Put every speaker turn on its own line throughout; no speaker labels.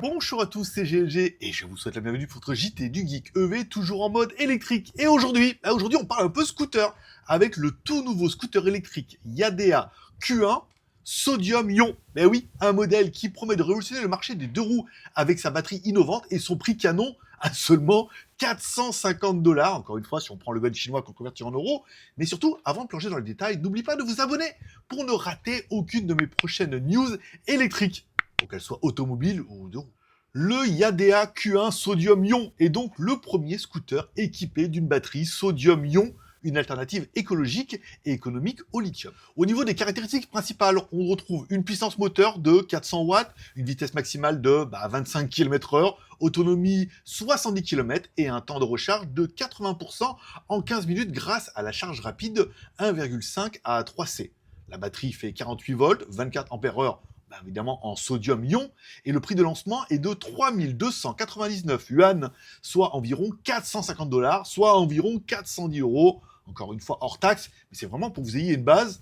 Bonjour à tous, c'est GLG et je vous souhaite la bienvenue pour votre JT du Geek EV, toujours en mode électrique. Et aujourd'hui, on parle un peu scooter avec le tout nouveau scooter électrique Yadea Q1 Sodium-Ion. Mais oui, un modèle qui promet de révolutionner le marché des deux roues avec sa batterie innovante et son prix canon à seulement 450 $. Encore une fois, si on prend le yuan chinois qu'on convertit en euros. Mais surtout, avant de plonger dans les détails, n'oubliez pas de vous abonner pour ne rater aucune de mes prochaines news électriques, qu'elle soit automobile ou de roue. Le Yadea Q1 Sodium-Ion est donc le premier scooter équipé d'une batterie Sodium-Ion, une alternative écologique et économique au lithium. Au niveau des caractéristiques principales, on retrouve une puissance moteur de 400 watts, une vitesse maximale de 25 km/h, autonomie 70 km et un temps de recharge de 80% en 15 minutes grâce à la charge rapide 1,5 à 3C. La batterie fait 48 volts, 24 ampères-heure, évidemment en sodium-ion, et le prix de lancement est de 3299 yuan, soit environ 450 $, soit environ 410 €, encore une fois hors taxe, mais c'est vraiment pour que vous ayez une base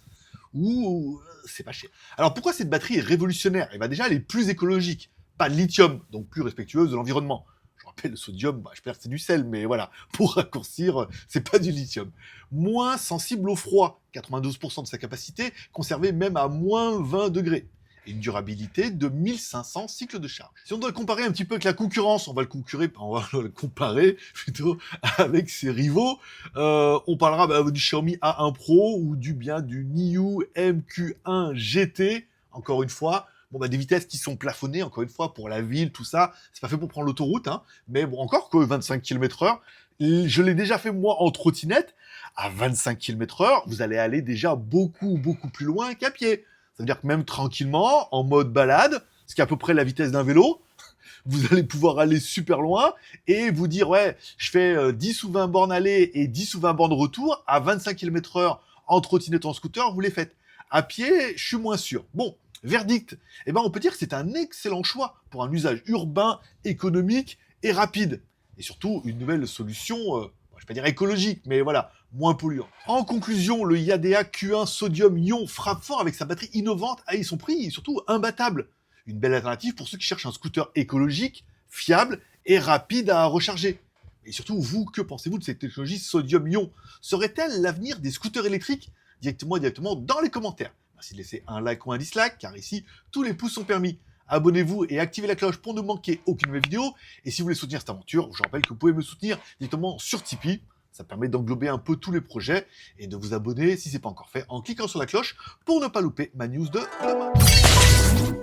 où c'est pas cher. Alors pourquoi cette batterie est révolutionnaire? Et déjà, elle est plus écologique, pas de lithium, donc plus respectueuse de l'environnement. Je rappelle, le sodium, j'espère que c'est du sel, mais voilà, pour raccourcir, c'est pas du lithium. Moins sensible au froid, 92% de sa capacité, conservée même à moins 20 degrés. Et une durabilité de 1500 cycles de charge. Si on doit le comparer un petit peu avec la concurrence, on va le comparer plutôt avec ses rivaux. On parlera du Xiaomi A1 Pro ou du Niu MQ1 GT, encore une fois. Des vitesses qui sont plafonnées, encore une fois, pour la ville, tout ça. C'est pas fait pour prendre l'autoroute, hein. Mais bon, encore que 25 km/h. Je l'ai déjà fait, moi, en trottinette. À 25 km/h, vous allez aller déjà beaucoup plus loin qu'à pied. Ça veut dire que même tranquillement, en mode balade, ce qui est à peu près la vitesse d'un vélo, vous allez pouvoir aller super loin et vous dire, ouais, je fais 10 ou 20 bornes aller et 10 ou 20 bornes retour à 25 km/h en trottinette, en scooter, vous les faites. À pied, je suis moins sûr. Bon, verdict. On peut dire que c'est un excellent choix pour un usage urbain, économique et rapide. Et surtout, une nouvelle solution, je vais pas dire écologique, mais voilà, moins polluant. En conclusion, le Yadea Q1 Sodium-Ion frappe fort avec sa batterie innovante et son prix surtout imbattable. Une belle alternative pour ceux qui cherchent un scooter écologique, fiable et rapide à recharger. Et surtout, vous, que pensez-vous de cette technologie Sodium-Ion? Serait-elle l'avenir des scooters électriques? Directement dans les commentaires. Merci de laisser un like ou un dislike, car ici, tous les pouces sont permis. Abonnez-vous et activez la cloche pour ne manquer aucune de mes vidéos. Et si vous voulez soutenir cette aventure, je rappelle que vous pouvez me soutenir directement sur Tipeee. Ça permet d'englober un peu tous les projets et de vous abonner si ce n'est pas encore fait en cliquant sur la cloche pour ne pas louper ma news de demain.